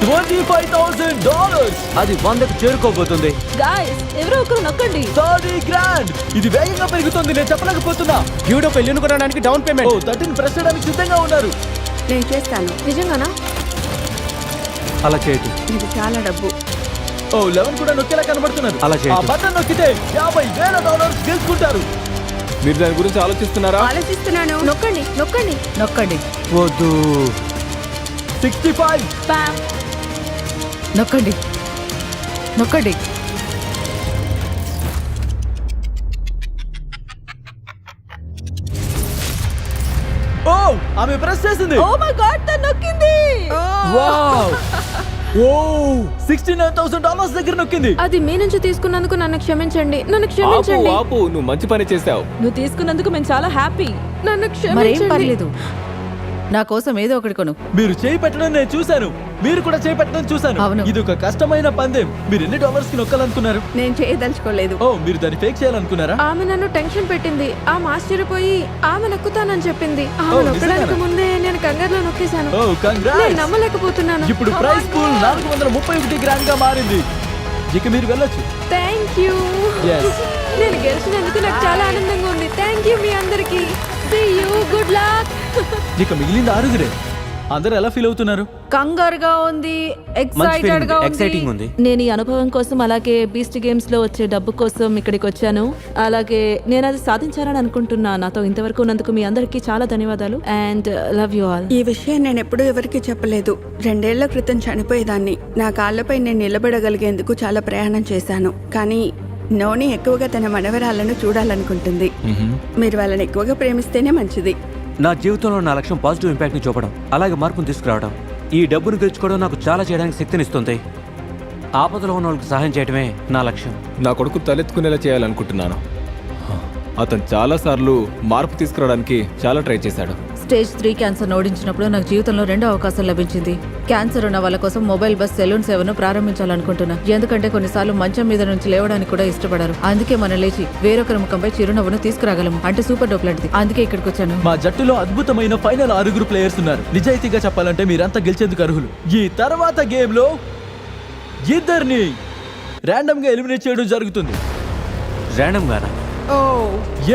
$25,000, అది 100కి చేరుకోబోతుంది. గాయ్స్, ఎవరో ఒకరు నొక్కండి. $30,000. ఇది వేగంగా పెరుగుతుంది, నేను చెప్పలేకపోతున్నా. డ్యూడ్ ఒక ఇల్లును కొనడానికి డౌన్ ఓ, పేమెంట్. 13 ప్రెస్ చేయడానికి సిద్ధంగా ఉన్నారు. నేను చేస్తాను. నిజంగానా? అలా చేయదు. ఇది చాలా డబ్బు. ఓ, 11 కూడా నొక్కేలా కనబడుతున్నారు. అలా చేయొద్దు. ఆ బటన్ నొక్కితే $50,000 గెలుచుకుంటారు. మీరు దాని గురించి ఆలోచిస్తున్నారా? ఆలోచిస్తున్నాను. నొక్కండి, నొక్కండి. నొక్కండి. వద్దు. 65. పామ్. నొక్కండి. నొక్కండి. వావ్ ఆమె ప్రెస్ చేసింది. ఓ మై గాడ్ తను నొక్కింది. వావ్ ఓ $69,000 దగ్గర నొక్కింది. అది మీ నుంచి తీసుకున్నందుకు నన్ను క్షమించండి, నన్ను ఆపు క్షమించండి, ఆపు, నువ్వు మంచి పని చేసావు. నువ్వు తీసుకున్నందుకు మేము చాలా హ్యాపీ. నన్ను మరేం క్షమించండి. పర్లేదు, నా కోసం ఏదో ఒకటి కొను. మీరు చేయి పెట్టడం నేను చూశాను, మీరు కూడా చేయి పెట్టడం చూశాను. అవును. ఇది ఒక కష్టమైన పందెం. మీరు ఎన్ని డాలర్స్ కి నొక్కాలనుకున్నారు? నేను చేయదలుచుకోలేదు. ఓ మీరు దాన్ని ఫేక్ చేయాలనుకున్నారా? ఆమె నన్ను టెన్షన్ పెట్టింది. ఆమె ఆశ్చర్యపోయి ఆమె నొక్కుతానని చెప్పింది. ఆమె ఓ, నొక్కడానికి నిజంగానా? ముందే నేను కంగారులో నొక్కేశాను. ఓ కంగ్రాట్స్. నేను నమ్మలేకపోతున్నాను. ఇప్పుడు ప్రైస్ పూల్ 431 గ్రాండ్ గా మారింది. ఇక మీరు వెళ్ళొచ్చు. Thank you. Yes. నేను గెలిచినందుకు నాకు చాలా ఆనందంగా ఉంది. థ్యాంక్ యూ మీ అందరికి. See you, good luck. ఇక మిగిలింది 6. అందరూ ఎలా ఫీల్ అవుతున్నారు? కంగారుగా ఉంది, మంచి ఎక్సైటెడ్ గా ఎక్సైటింగ్ ఉంది. నేను ఈ అనుభవం కోసం అలాగే బీస్ట్ గేమ్స్ లో వచ్చే డబ్బు కోసం ఇక్కడికి వచ్చాను. అలాగే నేను అది సాధించాలని అనుకుంటున్నా. నాతో ఇంతవరకు ఉన్నందుకు మీ అందరికీ చాలా ధన్యవాదాలు అండ్ లవ్ యూ ఆల్. ఈ విషయం నేను ఎప్పుడూ ఎవరికీ చెప్పలేదు. 2 ఏళ్ల క్రితం చనిపోయేదాన్ని. నా కాళ్ళపై నేను నిలబడగలిగేందుకు చాలా ప్రయాణం చేశాను. కానీ నోని ఎక్కువగా తన మనవరాలను చూడాలనుకుంటుంది. మీరు వాళ్ళని ఎక్కువగా ప్రేమిస్తేనే మంచిది. నా జీవితంలో నా లక్ష్యం పాజిటివ్ ఇంపాక్ట్ ని చూపడం, అలాగే మార్పును తీసుకురావడం. ఈ డబ్బును గెలుచుకోవడం నాకు చాలా చేయడానికి శక్తినిస్తుంది. ఆపదలో ఉన్న వాళ్ళకి సహాయం చేయడమే నా లక్ష్యం. నా కొడుకు తలెత్తుకునేలా చేయాలనుకుంటున్నాను. అతను చాలా సార్లు మార్పు తీసుకురావడానికి చాలా ట్రై చేశాడు. స్టేజ్ 3 క్యాన్సర్ ఓడించినప్పుడు నాకు జీవితంలో 2వ అవకాశం లభించింది. క్యాన్సర్ ఉన్న వాళ్ళ కోసం మొబైల్ బస్ సెలూన్ సేవను ప్రారంభించాలనుకుంటున్నా. ఎందుకంటే కొన్నిసార్లు మంచం మీద నుంచి లేవడానికి కూడా ఇష్టపడరు. అందుకే మనం లేచి వేరొకరి ముఖంపై చిరునవ్వును తీసుకురాగలము. అంటే సూపర్ డోప్ లాంటిది. అందుకే ఇక్కడికి వచ్చాను. మా జట్టులో అద్భుతమైన ఫైనల్ 6 ప్లేయర్స్ ఉన్నారు. నిజాయితీగా చెప్పాలంటే మీరంతా గెలిచేందుకు అర్హులు. ఈ తర్వాత గేమ్ లో ఇద్దరిని ర్యాండమ్ గా ఎలిమినేట్ చేయడం జరుగుతుంది. ర్యాండమ్ గానా?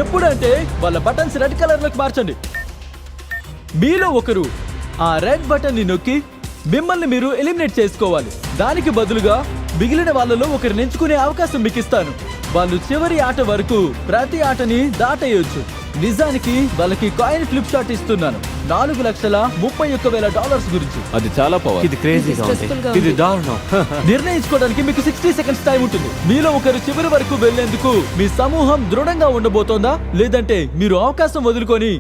ఎప్పుడంటే వాళ్ళ బటన్స్ రెడ్ కలర్ లోకి మార్చండి. మీలో ఒకరు ఆ రెడ్ బటన్ ని నొక్కి మిమ్మల్ని మీరు ఎలిమినేట్ చేసుకోవాలి. దానికి బదులుగా మిగిలిన వాళ్ళలో ఒకరిని ఎంచుకునే అవకాశం మీకు ఇస్తాను. వాళ్ళు చివరి ఆట వరకు ప్రతి ఆటని దాటేయొచ్చు. నిజానికి వాళ్ళకి కాయిన్ ఫ్లిప్ షాట్ ఇస్తున్నాను. $4,31,000 గురించి. అది చాలా పవర్. ఇది క్రేజీగా ఉంది. ఇది దారుణం. నిర్ణయించుకోవడానికి మీకు 60 సెకండ్స్ టైం ఉంటుంది. మీలో ఒకరు చివరి వరకు వెళ్లేందుకు మీ సమూహం దృఢంగా ఉండబోతోందా, లేదంటే మీరు అవకాశం వదులుకొని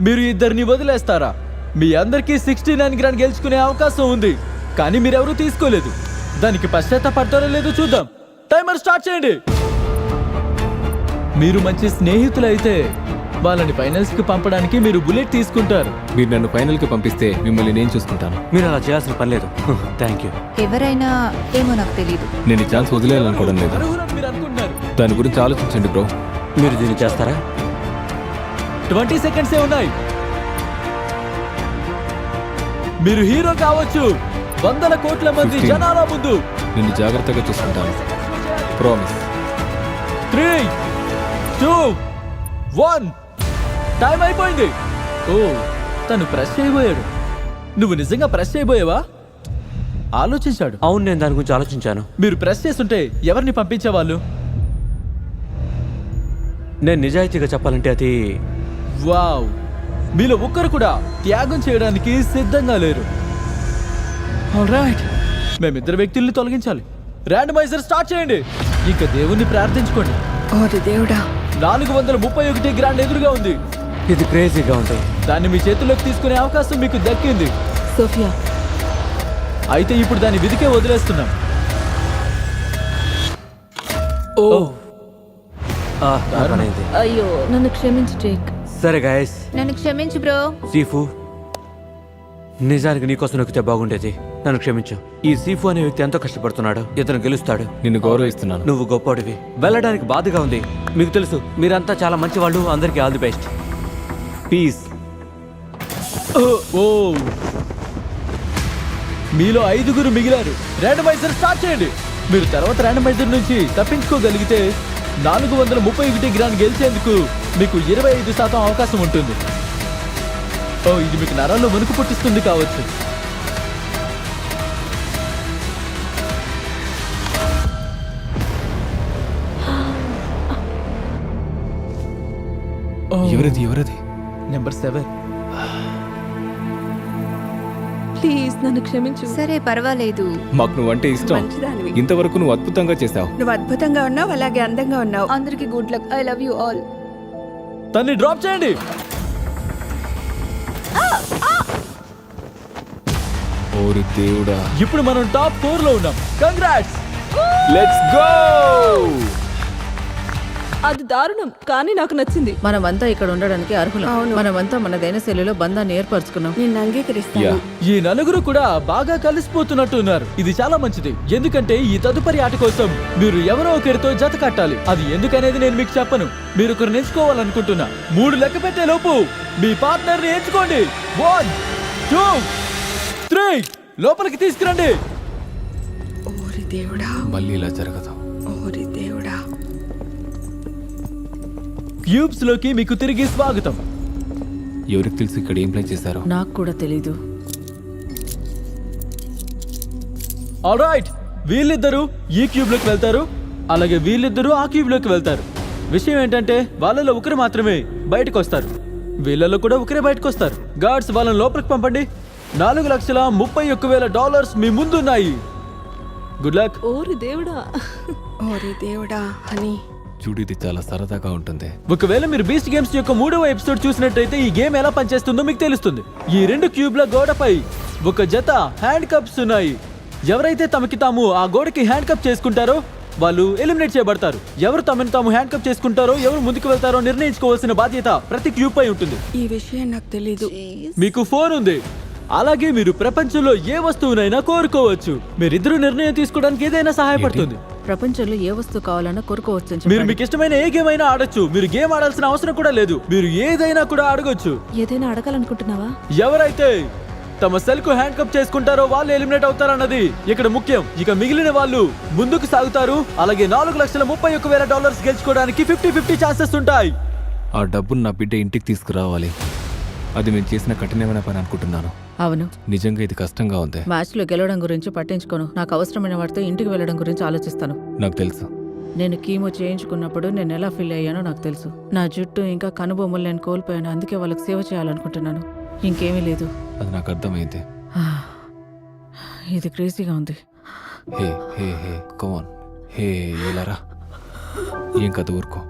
మీరు ఇద్దరిని వదిలేస్తారా? మీ అందరికీ 69 గ్రాండ్ గెలుచుకునే అవకాశం ఉంది, కానీ మీరెవరూ తీసుకోలేదు. దానికి పశ్చాత్తాపడతారో లేదో చూద్దాం. టైమర్ స్టార్ట్ చేయండి. మీరు మంచి స్నేహితులైతే వాళ్ళని ఫైనల్స్ కి పంపడానికి మీరు బుల్లెట్ తీసుకుంటారు. మీరు నన్ను ఫైనల్ కి పంపిస్తే మిమ్మల్ని నేను చూసుకుంటాను. మీరు అలా చేయాల్సిన పని లేదు. Thank you. ఎవరైనా ఏమో నాకు తెలియదు. నేను ఈ ఛాన్స్ వదిలేయాలనుకోవడం లేదు. అర్హులని మీరు అనుకుంటున్నారు. దాని గురించి ఆలోచించండి బ్రో. మీరు దీన్ని చేస్తారా? 20 సెకండ్సే ఉన్నాయి. మీరు హీరో కావచ్చు. 100 కోట్ల మంది 15. జనాల ముందు. నిన్ను జాగ్రత్తగా చూసుకుంటాను. ప్రామిస్. 3, 2, 1 టైం అయిపోయింది. ఓ తను ప్రెస్ చేయబోయాడు. నువ్వు నిజంగా ప్రెస్ చేయబోయావా? ఆలోచించాడు. అవును, నేను దాని గురించి ఆలోచించాను. మీరు ప్రెస్ చేస్తుంటే ఎవరిని పంపించేవాళ్ళు? నేను నిజాయితీగా చెప్పాలంటే అది వావ్, మీలో ఒక్కరు కూడా త్యాగం చేయడానికి సిద్ధంగా లేరు. ఆల్రైట్, మేమిద్దరు వ్యక్తుల్ని తొలగించాలి. ర్యాండమైజర్ స్టార్ట్ చేయండి. ఇక దేవుణ్ణి ప్రార్థించుకోండి. ఓరి దేవుడా. 431 గ్రాండ్ ఎదురుగా ఉంది. ఇది క్రేజీగా ఉంది. దాన్ని మీ చేతుల్లోకి తీసుకునే అవకాశం మీకు దక్కింది. సోఫియా, అయితే ఇప్పుడు దాన్ని విధికే వదిలేస్తున్నాం. ఓ నా పని అయింది. అయ్యో నన్ను క్షమించు జేక్. సరే గైస్, నన్ను క్షమించు బ్రో. సీఫు, నిజానికి నీకోసం నొక్కితే బాగుండేది. నన్ను క్షమించు. ఈ సీఫు అనే వ్యక్తి ఎంతో కష్టపడుతున్నాడు. ఇతను గెలుస్తాడు. నిన్ను గౌరవిస్తున్నాను. నువ్వు గొప్పవాడివి. వెళ్ళడానికి బాధగా ఉంది. మీకు తెలుసు, మీరంతా చాలా మంచి వాళ్ళు. అందరికీ ఆల్ ది బెస్ట్. పీస్. ఓ మీలో 5 మిగిలారు. ర్యాండమైజర్ స్టార్ట్ చేయండి. మీరు తర్వాత ర్యాండమైజర్ నుంచి తప్పించుకోగలిగితే 431 గ్రాండ్ గెలిచేందుకు మీకు 25% అవకాశం ఉంటుంది. ఓ ఇది మీకు నరాల్లో వణుకు పుట్టిస్తుంది కావచ్చు. ఎవరది? నెంబర్ 7. ప్లీజ్ నన్ను క్షమించు. సరే పర్వాలేదు. మాకు నువ్వంటే ఇష్టం. మంచిదానివి. ఇంతవరకు నువ్వు అద్భుతంగా చేశావు. నువ్వు అద్భుతంగా ఉన్నావు, అలాగే అందంగా ఉన్నావు. అందరికి good luck. I love you all. తన్ని డ్రాప్ చేయండి. ఓరి దేవుడా, ఇప్పుడు మనం టాప్ 4 లో ఉన్నాం. కంగ్రాట్స్. Let's go. అది దారుణం కానీ నాకు నచ్చింది. మనమంతా ఇక్కడ ఉండడానికి అర్హులం. అవును. మనమంతా మనదైన శైలిలో బంధాన్ని ఏర్పరచుకున్నాం. నేను అంగీకరిస్తాను. ఈ నలుగురు కూడా బాగా కలిసిపోతున్నట్టు ఉన్నారు. ఇది చాలా మంచిది, ఎందుకంటే ఈ తదుపరి ఆట కోసం మీరు ఎవరో ఒకరితో జత కట్టాలి. అది ఎందుకనేది నేను మీకు చెప్పను. మీరు ఒకరిని ఎంచుకోవాలనుకుంటున్నా. 3 లెక్క పెట్టే లోపు మీ పార్ట్నర్ ని ఎంచుకోండి. 1 2 3 లోపలికి తీసుకురండి. ఓరి దేవుడా, మళ్ళీ ఇలా జరగదు. ఓరి దేవుడా. క్యూబ్స్ లోకి మీకు తిరిగి స్వాగతం. ఎవరికి తెలుసు ఇక్కడ ఏం ప్లాన్ చేశారో? నాకు కూడా తెలీదు. ఆల్రైట్, వీళ్ళిద్దరూ ఈ క్యూబ్ లోకి వెళ్తారు, అలాగే వీళ్ళిద్దరూ ఆ క్యూబ్ లోకి వెళ్తారు. విషయం ఏంటంటే వాళ్ళలో ఒకరు మాత్రమే బయటకు వస్తారు. వీళ్ళలో కూడా ఒకరే బయటకు వస్తారు. గార్డ్స్ వాళ్ళని లోపలికి పంపండి. $4,31,000 మీ ముందున్నాయి. Good luck. ఓరి దేవుడా. ఓరి దేవుడా అని. చూడు, ఇది చాలా సరదాగా ఉంటుంది. ఒకవేళ మీరు బీస్ట్ గేమ్స్ యొక్క 3వ ఎపిసోడ్ చూసినట్టయితే ఈ గేమ్ ఎలా పనిచేస్తుందో మీకు తెలుస్తుంది. ఈ 2 క్యూబ్ల గోడపై ఒక జత హ్యాండ్ కప్స్ ఉన్నాయి. ఎవరైతే తమకి తాము ఆ గోడకి హ్యాండ్ కప్ చేసుకుంటారో వాళ్ళు ఎలిమినేట్ చేయబడతారు. ఎవరు తమని తాము హ్యాండ్ కప్ చేసుకుంటారో, ఎవరు ముందుకు వెళ్తారో నిర్ణయించుకోవాల్సిన బాధ్యత ప్రతి క్యూబ్ పై ఉంటుంది. ఈ విషయం నాకు తెలీదు. మీకు ఫోన్ ఉంది, అలాగే మీరు ప్రపంచంలో ఏ వస్తువునైనా కోరుకోవచ్చు. మీరిద్దరూ నిర్ణయం తీసుకోవడానికి ఏదైనా సహాయపడుతుంది. ప్రపంచంలో ఏ వస్తువు కావాలన్నా కొనుక్కోవచ్చు. మీరు మీకు ఇష్టమైన ఏ గేమ్ అయినా ఆడొచ్చు. మీరు గేమ్ ఆడాల్సిన అవసరం కూడా లేదు. మీరు ఏదైనా కూడా అడగొచ్చు. ఏదైనా అడగాలనుకుంటున్నావా? ఎవరైతే తమ సెల్ కు హ్యాండ్ కప్ చేసుకుంటారో వాళ్ళు ఎలిమినేట్ అవుతారన్నది ఇక్కడ ముఖ్యం. ఇక మిగిలిన వాళ్ళు ముందుకు సాగుతారు. అలాగే $4,31,000 గెలుచుకోవడానికి 50-50 ఛాన్సెస్ ఉంటాయి. ఆ డబ్బును నా బిడ్డ ఇంటికి తీసుకురావాలి. అది మేము చేసిన కఠినమైన పని అనుకుంటున్నాను. అవును, నిజంగా ఇది కష్టంగా ఉంది. మ్యాచ్ లో గెలవడం గురించి పట్టించుకోను. నాకు అవసరమైన వాటితో ఇంటికి వెళ్ళడం గురించి ఆలోచిస్తాను. నాకు తెలుసు. నేను కీమో చేయించుకున్నప్పుడు నేను ఎలా ఫీల్ అయ్యానో నాకు తెలుసు. నా జుట్టు ఇంకా కనుబొమ్మలు నేను కోల్పోయాను. అందుకే వాళ్ళకి సేవ చేయాలనుకుంటున్నాను. ఇంకేమీ లేదు. అది నాకు అర్థమైంది. ఇది క్రేజీగా ఉంది. హే హే హే కమాన్, హే ఎలారా, ఏం కథ ఊరుకో.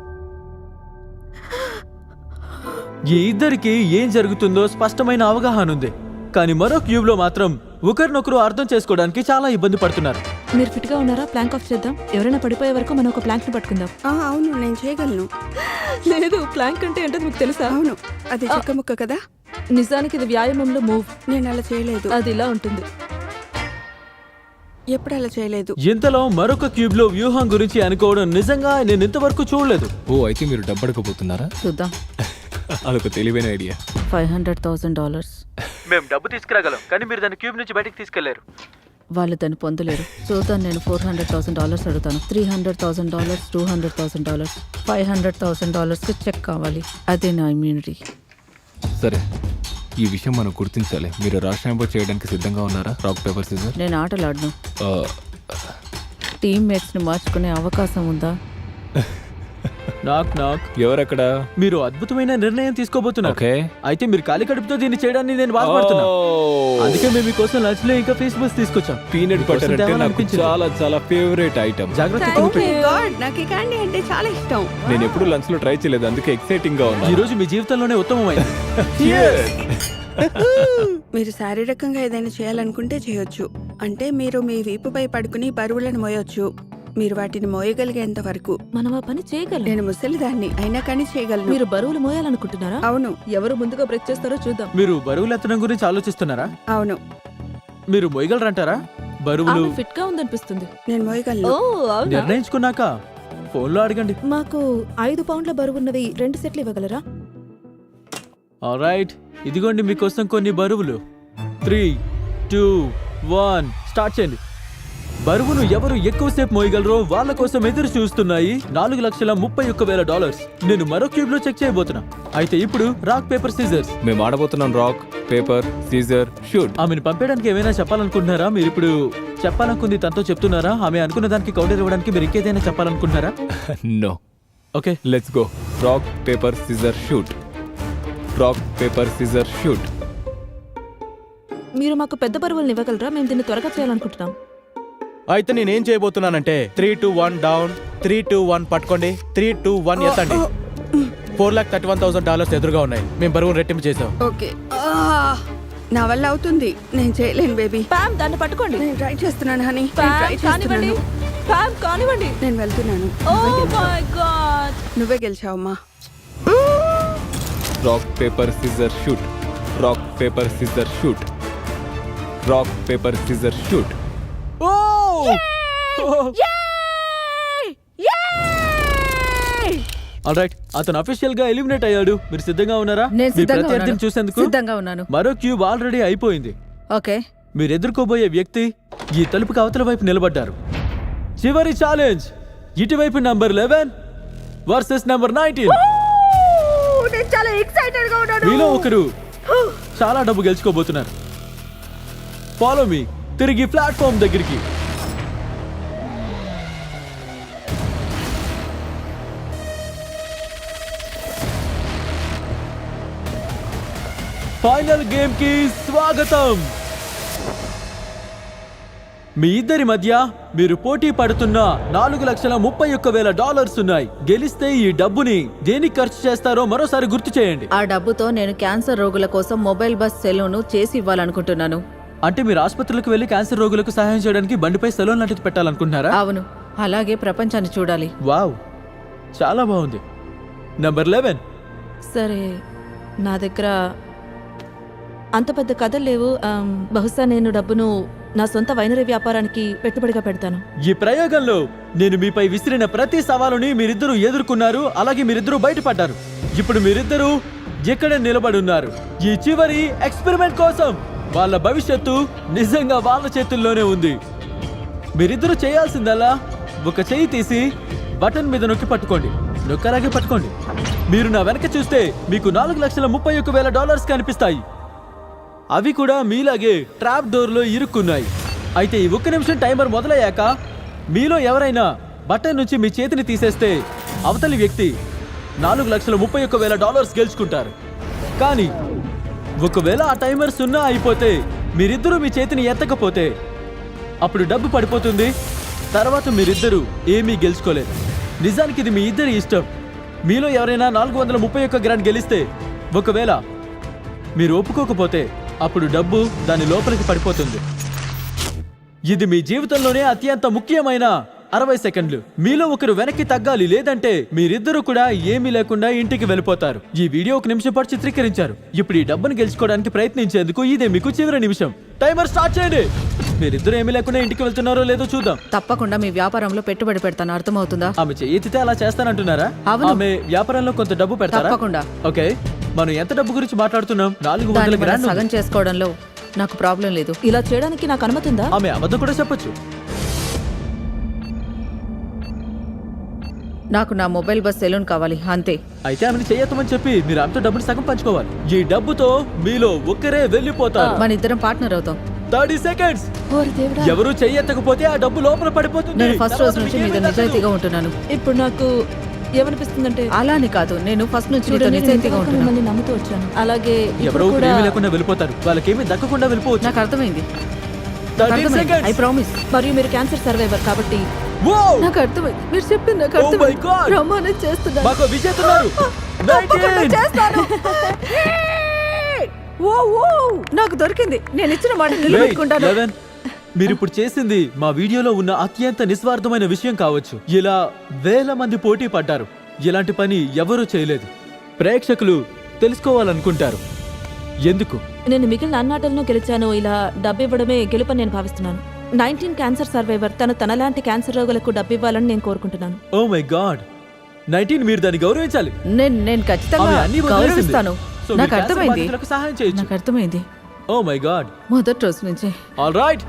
ఈ ఇద్దరికి ఏం జరుగుతుందో స్పష్టమైన అవగాహన ఉంది, కానీ మరో క్యూబ్ లో మాత్రం ఒకరినొకరు అర్థం చేసుకోవడానికి చాలా ఇబ్బంది పడుతున్నారు. మీరు ఫిట్ గా ఉన్నారా? ప్లాంక్ ఆఫ్ చేద్దాం. ఎవరైనా పడిపోయే వరకు మనం ఒక ప్లాంక్ ని పట్టుకుందాం. అవును, నేను చేయగలను. లేదు, ప్లాంక్ అంటే ఏంటో మీకు తెలుసా? అవును, అది చెక్కముక్క కదా. నిజానికి ఇది వ్యాయామంలో మూవ్. నేను అలా చేయలేదు. అది ఇలా ఉంటుంది. ఎప్పుడు అలా చేయలేదు. ఇంతలో మరొక క్యూబ్ లో వ్యూహం గురించి అనుకోవడం నిజంగా నేను ఇంతవరకు చూడలేదు. ఓ, అయితే మీరు డబ్బు అడగబోతున్నారా? చూద్దాం. అదొక తెలివైన ఐడియా. $500,000. మేము డబ్బు తీసుకురాగలం, కానీ మీరు దాన్ని క్యూబ్ నుంచి బయటికి తీసుకెళ్లారు. వాళ్ళు దాన్ని పొందలేరు. చూద్దాం. నేను $400,000 అడుగుతాను. $300,000, $200,000, $500,000 చెక్ కావాలి. అదే నా ఇమ్యూనిటీ. సరే, ఈ విషయం మనం గుర్తించాలి. మీరు రాష్ట్రంలో చేయడానికి సిద్ధంగా ఉన్నారా? Rock paper scissor. నేను ఆటలాడను. టీమ్మేట్స్ ని మార్చుకునే అవకాశం ఉందా? నాక్ నాక్. ఎవరక్కడ? మీరు అద్భుతమైన నిర్ణయం తీసుకోబోతున్నారు. ఓకే. అయితే మీరు ఖాళీ కడుపుతో దీన్ని చేయడానికి నేను బాధపడుతున్నా. అందుకే మేము మీకోసం లంచ్ లో ఇంకా ఫేస్ బస్ తీసుకొచ్చాం. పీనట్ బటర్ అంటే నాకు చాలా చాలా ఫేవరెట్ ఐటమ్. జాగ్రత్త. నాకు ఈ క్యాండీ అంటే చాలా ఇష్టం. నేను ఎప్పుడు లంచ్ లో ట్రై చేయలేదు, అందుకే ఎక్సైటింగ్ గా ఉన్నా. ఈ రోజు మీ జీవితంలోనే ఉత్తమమైంది. మీరు శారీరకంగా ఏదైనా చేయాలనుకుంటే చేయొచ్చు. అంటే మీరు మీ వీపుపై పడుకుని బరువులను మోయొచ్చు. మీరు వాటిని మోయగలిగేంత వరకు. మనం ఆ పని చేయగలం. నేను ముసలిదాన్ని అయినా కానీ చేయగలను. మీరు బరువులు మోయాలనుకుంటున్నారా? అవును. ఎవరు ముందుగా బ్రేక్ చేస్తారో చూద్దాం. మీరు బరువులు ఎత్తడం గురించి ఆలోచిస్తున్నారా? అవును. మీరు మోయగలరంటారా బరువులు? ఫిట్ గా ఉందనిపిస్తుంది. నేను మోయగలను. నిర్ణయించుకున్నాక ఫోన్ లో అడగండి. మాకు 5 పౌండ్ల బరువున్నవి 2 సెట్లు ఇవ్వగలరా? ఆల్రైట్, ఇదిగోండి మీకోసం కొన్ని బరువులు. 3 2 1 స్టార్ట్ చేయండి. బరువును ఎవరు ఎక్కువసేపు మోయగలరో వాళ్ళ కోసం ఎదురు చూస్తున్నాయి $4,31,000. నేను మరో క్యూబ్ లో చెక్ చేయబోతున్నా. అయితే ఇప్పుడు రాక్ పేపర్ సీజర్స్. మేము ఆడబోతున్నాం. Rock paper scissor shoot. ఆమెను పంపేయడానికి ఏమైనా చెప్పాలనుకుంటున్నారా? మీరు ఇప్పుడు చెప్పాలనుకుంది తనతో చెప్తున్నారా? ఆమె అనుకున్న దానికి కౌంటర్ ఇవ్వడానికి మీరు ఇంకేదైనా చెప్పాలనుకుంటున్నారా? No. Okay, let's go. Rock paper scissor shoot. Rock paper scissor shoot. మీరు మాకు పెద్ద బరువులను ఇవ్వగలరా? మేము దీన్ని త్వరగా చేయాలనుకుంటున్నాం. అయితే నేనేం చేయబోతున్నానంటే 3 2 1 డౌన్, 3 2 1 పట్టుకోండి, 3 2 1 ఎత్తండి. $4,31,000 ఎదురుగా ఉన్నాయి. మేము బరువును రెట్టింపు చేసాం. ఓకే. నా వల్ల అవుతుంది. నేను చేయలేను బేబీ. ప్యామ్ దాన్ని పట్టుకోండి. నేను ట్రై చేస్తున్నాను హనీ. నేను ప్యామ్ ట్రై కానివ్వండి. చేస్తున్నాను. ప్యామ్ కానివ్వండి. నేను వెళ్తున్నాను. Oh my god. నువ్వే గెలిచావమ్మా. Rock paper scissor shoot. Rock paper scissor shoot. Rock paper scissor shoot. Oh alright, అతను అఫీషియల్ గా ఎలిమినేట్ అయ్యాడు. మీరు సిద్ధంగా ఉన్నారా? నేను మీ సిద్ధంగా ప్రత్యర్థిని ఉన్నాను. చూసేందుకు సిద్ధంగా ఉన్నాను. మరో క్యూబ్ ఆల్రెడీ అయిపోయింది. ఓకే. మీరు ఎదుర్కోబోయే వ్యక్తి ఈ తలుపుకి అవతల వైపు నిలబడ్డారు. చివరి ఛాలెంజ్ ఇటువైపు నంబర్ 11 వర్సెస్ నంబర్ 19. నేను చాలా ఎక్సైటెడ్ గా ఉన్నాను. మీలో ఒకరు చాలా డబ్బు గెలుచుకోబోతున్నారు. ఫాలో మీ తిరిగి ప్లాట్ఫామ్ దగ్గరికి. ఫైనల్ గేమ్ కి స్వాగతం. మీ ఇద్దరి మధ్య మీరు పోటీ పడుతున్న $4,31,000 ఉన్నాయి. గెలిస్తే ఈ డబ్బుని దేనికి ఖర్చు చేస్తారో మరోసారి గుర్తు చేయండి. ఆ డబ్బుతో నేను క్యాన్సర్ రోగుల కోసం మొబైల్ బస్ సెలూన్ చేసి ఇవ్వాలనుకుంటున్నాను. అంటే మీరు ఆసుపత్రులకు వెళ్లి క్యాన్సర్ రోగులకు సహాయం చేయడానికి బండిపై సెలూన్ లాంటిది పెట్టాలనుకుంటున్నారా? అవును, అలాగే ప్రపంచాన్ని చూడాలి. వావ్, చాలా బాగుంది. నంబర్ 11. సరే, నా దగ్గర అంత పెద్ద కథలు లేవు. బహుశా నేను డబ్బును నా సొంత వైనరీ వ్యాపారానికి పెట్టుబడిగా పెడతాను. ఈ ప్రయోగంలో నేను మీపై విసిరిన ప్రతి సవాలుని మీరిద్దరూ ఎదుర్కొన్నారు. అలాగే మీరిద్దరూ బయటపడ్డారు. ఇప్పుడు మీరిద్దరూ ఎక్కడ నిలబడి ఉన్నారు. ఈ చివరి ఎక్స్పెరిమెంట్ కోసం వాళ్ళ భవిష్యత్తు నిజంగా వాళ్ళ చేతుల్లోనే ఉంది. మీరిద్దరూ చేయాల్సిందల్లా ఒక చెయ్యి తీసి బటన్ మీద నొక్కి పట్టుకోండి. నొక్కలాగే పట్టుకోండి. మీరు నా వెనక చూస్తే మీకు $4,31,000 కనిపిస్తాయి. అవి కూడా మీలాగే ట్రాప్ డోర్లో ఇరుక్కున్నాయి. అయితే ఈ 1 నిమిషం టైమర్ మొదలయ్యాక మీలో ఎవరైనా బటన్ నుంచి మీ చేతిని తీసేస్తే అవతలి వ్యక్తి $4,31,000 గెలుచుకుంటారు. కానీ ఒకవేళ ఆ టైమర్ 0 అయిపోతే, మీరిద్దరూ మీ చేతిని ఎత్తకపోతే అప్పుడు డబ్బు పడిపోతుంది. తర్వాత మీరిద్దరూ ఏమీ గెలుచుకోలేరు. నిజానికి ఇది మీ ఇద్దరి ఇష్టం. మీలో ఎవరైనా 431 గ్రాండ్ గెలిస్తే, ఒకవేళ మీరు ఒప్పుకోకపోతే అప్పుడు డబ్బు దాని లోపలికి పడిపోతుంది. ఇది మీ జీవితంలోనే అత్యంత ముఖ్యమైన 60 సెకండ్లు. మీలో ఒకరు వెనక్కి తగ్గాలి, లేదంటే మీరిద్దరూ కూడా ఏమీ లేకుండా ఇంటికి వెళ్ళిపోతారు. ఈ వీడియో 1 నిమిషం పాటు చిత్రీకరించారు. ఇప్పుడు ఈ డబ్బును గెలుచుకోవడానికి ప్రయత్నించేందుకు ఇదే మీకు చివరి నిమిషం. టైమర్ స్టార్ట్ చేయండి. మీరిద్దరూ ఏమీ లేకుండా ఇంటికి వెళ్తున్నారో లేదో చూద్దాం. తప్పకుండా మీ వ్యాపారంలో పెట్టుబడి పెడతాను. అర్థమవుతుందా? ఆమె ఎత్తితే అలా చేస్తానంటున్నారా? అవును. ఆమె వ్యాపారంలో కొంత డబ్బు పెడతారా? తప్పకుండా. ఓకే, మనం ఎంత డబ్బు గురించి మాట్లాడుతున్నాం? 400 దాన్ని మనం గ్రాండ్. సగం చేసుకోవడంలో నాకు ప్రాబ్లం లేదు. ఇలా చేయడానికి నాకు అనుమతి ఉందా? ఆమె అబద్ధం కూడా చెప్పొచ్చు. నాకు నా మొబైల్ బస్ సెలూన్ కావాలి, అంతే. అయితే ఆమెను చేయొత్తమని చెప్పి మీరు ఆమెతో డబ్బులు సగం పంచుకోవాలి. ఈ డబ్బుతో మీలో ఒక్కరే వెళ్ళిపోతారు. మన ఇద్దరం పార్ట్నర్ అవుతాం. 30 సెకండ్స్. ఓరి దేవుడా. ఎవరు చెయ్యెత్తకపోతే ఆ డబ్బు లోపల పడిపోతుంది. నేను ఫస్ట్ రోజు నుంచి తర్వాత మీద మీకేమీ నిజాయితీగా ఉంటున్నాను. ఇప్పుడు నాకు ఏమనిపిస్తుందంటే, అలానే కాదు, నేను ఫస్ట్ నుంచి నీతో చూడండి, నిజాయితీగా నేను ఉంటున్నాను. మిమ్మల్ని నమ్ముతూ వచ్చాను. అలాగే ఎవరో ఇప్పుడు ఒకరు కూడా ఏమీ లేకుండా వెళ్ళిపోతారు. వాళ్ళకేమీ దక్కకుండా వెళ్ళిపోవచ్చు. నాకు అర్థమైంది. 30 సెకండ్స్. I promise. మరియు మీరు క్యాన్సర్ సర్వైవర్ కాబట్టి Wow! నాకు అర్థమైంది. మీరు చెప్పింది నాకు Oh my అర్థమైంది. God! ప్రమాణం చేస్తున్నాను. మాకు విజేతున్నారు. తప్పకుండా 19. చేస్తాను. ఓ ఓ, నాకు దొరికింది. నేను ఇచ్చిన మాట Wait, నిలబెట్టుకుంటాను. 11. మీరు ఇప్పుడు చేసింది మా వీడియోలో ఉన్న అత్యంత నిస్వార్థమైన విషయం కావచ్చు. ఇలా వేల మంది పోటీ పడ్డారు. ఇలాంటి పని ఎవరూ చేయలేదు. ప్రేక్షకులు తెలుసుకోవాలనుకుంటారు ఎందుకు. నేను మిగిలిన అన్నాటలను గెలిచాను. ఇలా డబ్బు ఇవ్వడమే గెలుపని నేను భావిస్తున్నాను. 19 క్యాన్సర్ సర్వైవర్ తనలాంటి క్యాన్సర్ రోగులకు డబ్బు ఇవ్వాలని నేను కోరుకుంటున్నాను. ఓ మై గాడ్, 19 మీరు దాన్ని గౌరవించాలి. నేను ఖచ్చితంగా ఆమె అన్ని వదిలేసింది. గౌరవిస్తాను. సో మీరు నాకు క్యాన్సర్ అర్థమైంది. బాధితులకు సహాయం చేయొచ్చు. నాకు అర్థమైంది. Oh my God. మొదటి రోజు నుంచి. ఆల్ రైట్,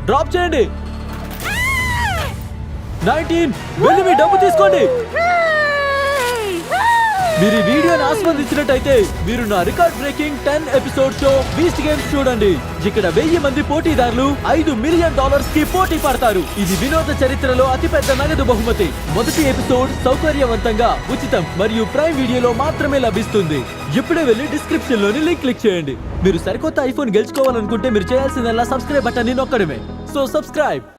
డ్రాప్ చేయండి. 19 వెళ్ళి మీ డబ్బు తీసుకోండి. మీరు ఈ వీడియోని ఆస్వాదించినట్టయితే మీరు నా record breaking 10 episode show beast games చూడండి. ఇక్కడ 1000 మంది పోటీదారులు $5 మిలియన్ కి పోటీ పడతారు. ఇది వినోద చరిత్రలో అతిపెద్ద నగదు బహుమతి. మొదటి ఎపిసోడ్ సౌకర్యవంతంగా ఉచితం మరియు ప్రైమ్ వీడియోలో మాత్రమే లభిస్తుంది. ఇప్పుడే వెళ్ళి డిస్క్రిప్షన్ లోని లింక్ క్లిక్ చేయండి. మీరు సరికొత్త ఐఫోన్ గెలుచుకోవాలనుకుంటే మీరు చేయాల్సిందల్లా సబ్స్క్రైబ్ బటన్ ని నొక్కడమే. So subscribe.